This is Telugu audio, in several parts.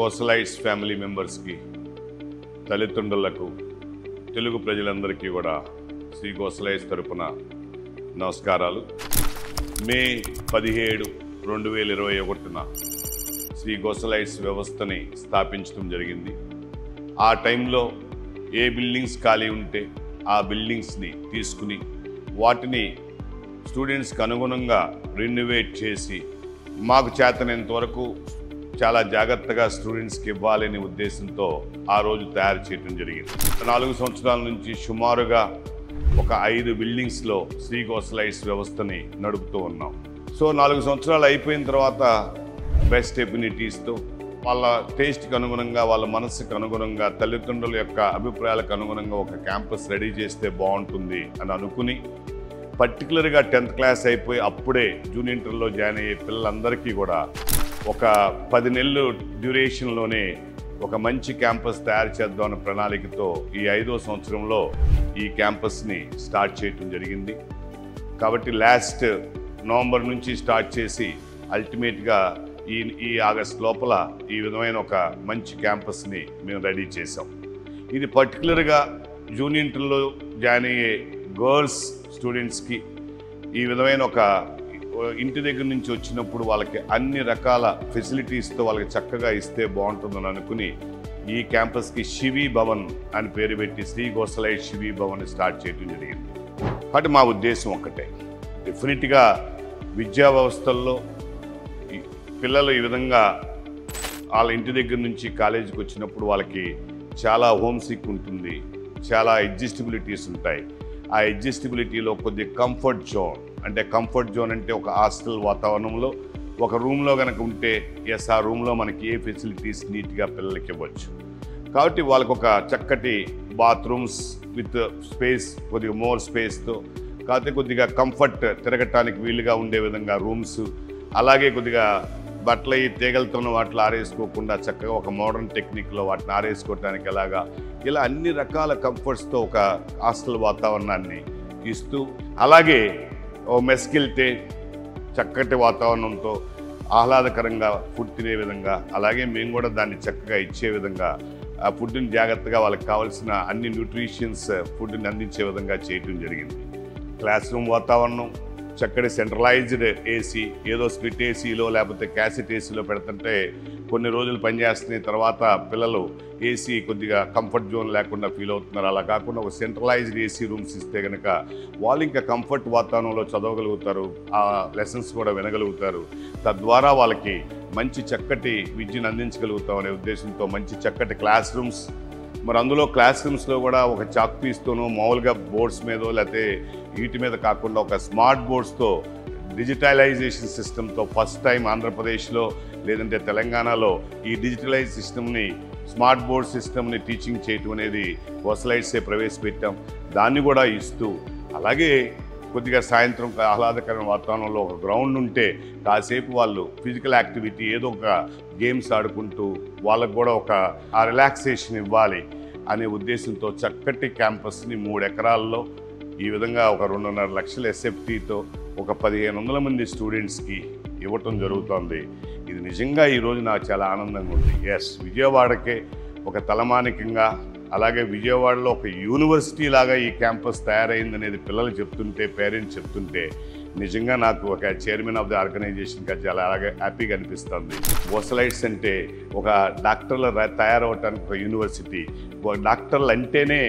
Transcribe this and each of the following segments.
గోసలైట్స్ ఫ్యామిలీ మెంబర్స్కి, తల్లిదండ్రులకు, తెలుగు ప్రజలందరికీ కూడా శ్రీ గోసలైట్స్ తరపున నమస్కారాలు. మే 17, 2021 శ్రీ గోసలైట్స్ వ్యవస్థని స్థాపించడం జరిగింది. ఆ టైంలో ఏ బిల్డింగ్స్ ఖాళీ ఉంటే ఆ బిల్డింగ్స్ని తీసుకుని వాటిని స్టూడెంట్స్కి అనుగుణంగా రెన్యువేట్ చేసి మాకు చేతనంత వరకు చాలా జాగ్రత్తగా స్టూడెంట్స్కి ఇవ్వాలనే ఉద్దేశంతో ఆ రోజు తయారు చేయడం జరిగింది. 4 సంవత్సరాల నుంచి సుమారుగా ఒక 5 బిల్డింగ్స్లో శ్రీ గోసలైట్స్ వ్యవస్థని నడుపుతూ ఉన్నాం. సో 4 సంవత్సరాలు అయిపోయిన తర్వాత బెస్ట్ ఎమ్యూనిటీస్తో వాళ్ళ టేస్ట్కి అనుగుణంగా, వాళ్ళ మనస్సుకు అనుగుణంగా, తల్లిదండ్రుల యొక్క అభిప్రాయాలకు అనుగుణంగా ఒక క్యాంపస్ రెడీ చేస్తే బాగుంటుంది అని అనుకుని, పర్టికులర్గా 10th క్లాస్ అయిపోయి అప్పుడే జూనియర్ ఇంటర్లో జాయిన్ అయ్యే పిల్లలందరికీ కూడా ఒక 10 నెలలు డ్యూరేషన్లోనే ఒక మంచి క్యాంపస్ తయారు చేద్దామన్న ప్రణాళికతో ఈ 5వ సంవత్సరంలో ఈ క్యాంపస్ని స్టార్ట్ చేయటం జరిగింది. కాబట్టి లాస్ట్ నవంబర్ నుంచి స్టార్ట్ చేసి అల్టిమేట్గా ఈ ఆగస్ట్ లోపల ఈ విధమైన ఒక మంచి క్యాంపస్ని మేము రెడీ చేసాం. ఇది పర్టికులర్గా జూనియర్ ఇంటర్లో జాయిన్ అయ్యే గర్ల్స్ స్టూడెంట్స్కి ఈ విధమైన ఒక ఇంటి దగ్గర నుంచి వచ్చినప్పుడు వాళ్ళకి అన్ని రకాల ఫెసిలిటీస్తో వాళ్ళకి చక్కగా ఇస్తే బాగుంటుందని అనుకుని ఈ క్యాంపస్కి శివి భవన్ అని పేరు పెట్టి శ్రీ గోసలైట్ శివి భవన్ స్టార్ట్ చేయడం జరిగింది. కాబట్టి మా ఉద్దేశం ఒక్కటే, డెఫినెట్గా విద్యా వ్యవస్థల్లో పిల్లలు ఈ విధంగా వాళ్ళ ఇంటి దగ్గర నుంచి కాలేజీకి వచ్చినప్పుడు వాళ్ళకి చాలా హోమ్ సిక్ ఉంటుంది, చాలా అడ్జస్టబిలిటీస్ ఉంటాయి. ఆ అడ్జస్టబిలిటీలో కొద్ది కంఫర్ట్ జోన్ అంటే ఒక హాస్టల్ వాతావరణంలో ఒక రూమ్లో కనుక ఉంటే ఆ రూమ్లో మనకి ఏ ఫెసిలిటీస్ నీట్గా పిల్లలకి ఇవ్వచ్చు. కాబట్టి వాళ్ళకు ఒక చక్కటి బాత్రూమ్స్ విత్ స్పేస్, కొద్దిగా మోర్ స్పేస్తో, కాకపోతే కొద్దిగా కంఫర్ట్ తిరగటానికి వీలుగా ఉండే విధంగా రూమ్స్, అలాగే కొద్దిగా బట్టలు తీగలతోనూ వాటిలో ఆరేసుకోకుండా చక్కగా ఒక మోడర్న్ టెక్నిక్లో వాటిని ఆరేసుకోవటానికి ఇలా అన్ని రకాల కంఫర్ట్స్తో ఒక హాస్టల్ వాతావరణాన్ని ఇస్తూ, అలాగే ఓ మెస్కి వెళ్తే చక్కటి వాతావరణంతో ఆహ్లాదకరంగా ఫుడ్ తినే విధంగా, అలాగే మేము కూడా దాన్ని చక్కగా ఇచ్చే విధంగా ఆ ఫుడ్ని జాగ్రత్తగా వాళ్ళకి కావాల్సిన అన్ని న్యూట్రిషన్స్ ఫుడ్ని అందించే విధంగా చేయటం జరిగింది. క్లాస్ రూమ్ వాతావరణం, చక్కటి సెంట్రలైజ్డ్ ఏసీ, ఏదో స్ప్లిట్ ఏసీలో లేకపోతే క్యాసెట్ ఏసీలో పెడుతుంటే కొన్ని రోజులు పనిచేస్తున్న తర్వాత పిల్లలు ఏసీ కొద్దిగా కంఫర్ట్ జోన్ లేకుండా ఫీల్ అవుతున్నారు. అలా కాకుండా ఒక సెంట్రలైజ్డ్ ఏసీ రూమ్స్ ఇస్తే కనుక వాళ్ళు ఇంకా కంఫర్ట్ వాతావరణంలో చదవగలుగుతారు, ఆ లెసన్స్ కూడా వినగలుగుతారు. తద్వారా వాళ్ళకి మంచి చక్కటి విద్యను అందించగలుగుతాం అనే ఉద్దేశంతో మంచి చక్కటి క్లాస్ రూమ్స్, మరి అందులో క్లాస్ రూమ్స్లో కూడా ఒక చాక్ పీస్తోనో మామూలుగా బోర్డ్స్ మీదో లేకపోతే వీటి మీద కాకుండా ఒక స్మార్ట్ బోర్డ్స్తో డిజిటలైజేషన్ సిస్టమ్తో ఫస్ట్ టైం ఆంధ్రప్రదేశ్లో లేదంటే తెలంగాణలో ఈ డిజిటలైజ్ సిస్టమ్ని, స్మార్ట్ బోర్డ్ సిస్టమ్ని టీచింగ్ చేయటం అనేది గోసలైట్సే ప్రవేశపెట్టాం. దాన్ని కూడా ఇస్తూ, అలాగే కొద్దిగా సాయంత్రం ఆహ్లాదకరమైన వాతావరణంలో ఒక గ్రౌండ్ ఉంటే కాసేపు వాళ్ళు ఫిజికల్ యాక్టివిటీ ఏదో ఒక గేమ్స్ ఆడుకుంటూ వాళ్ళకు కూడా ఒక ఆ రిలాక్సేషన్ ఇవ్వాలి అనే ఉద్దేశంతో చక్కటి క్యాంపస్ని 3 ఎకరాల్లో ఈ విధంగా ఒక 2.5 లక్షల ఎస్ఎఫ్టీతో ఒక 1500 మంది స్టూడెంట్స్కి ఇవ్వటం జరుగుతుంది. ఇది నిజంగా ఈరోజు నాకు చాలా ఆనందంగా ఉంది. విజయవాడకే ఒక తలమానికంగా, అలాగే విజయవాడలో ఒక యూనివర్సిటీ లాగా ఈ క్యాంపస్ తయారైందనేది పిల్లలు చెప్తుంటే, పేరెంట్స్ చెప్తుంటే నిజంగా నాకు ఒక చైర్మన్ ఆఫ్ ది ఆర్గనైజేషన్గా చాలా అలాగే హ్యాపీగా అనిపిస్తుంది. గోసలైట్స్ అంటే ఒక డాక్టర్లు తయారవటానికి ఒక యూనివర్సిటీ, డాక్టర్లు అంటేనే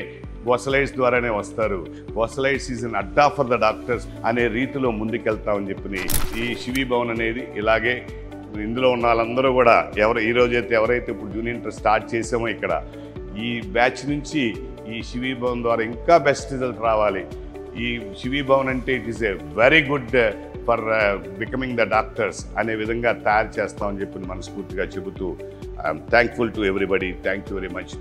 గోసలైట్స్ ద్వారానే వస్తారు, గోసలైట్స్ is an adda for the doctors అనే రీతిలో ముందుకెళ్తామని చెప్పి ఈ శివి భవన్ అనేది, ఇలాగే ఇందులో ఉన్న వాళ్ళందరూ కూడా ఎవరైతే ఇప్పుడు జూనియర్ ఇంటర్ స్టార్ట్ చేసామో ఇక్కడ ఈ బ్యాచ్ నుంచి ఈ శివి భవన్ ద్వారా ఇంకా బెస్ట్ రిజల్ట్ రావాలి. ఈ శివి భవన్ అంటే it is a very good for becoming the doctors అనే విధంగా తయారు చేస్తామని చెప్పి మనస్ఫూర్తిగా చెబుతూ I'm thankful to everybody. Thank you very much.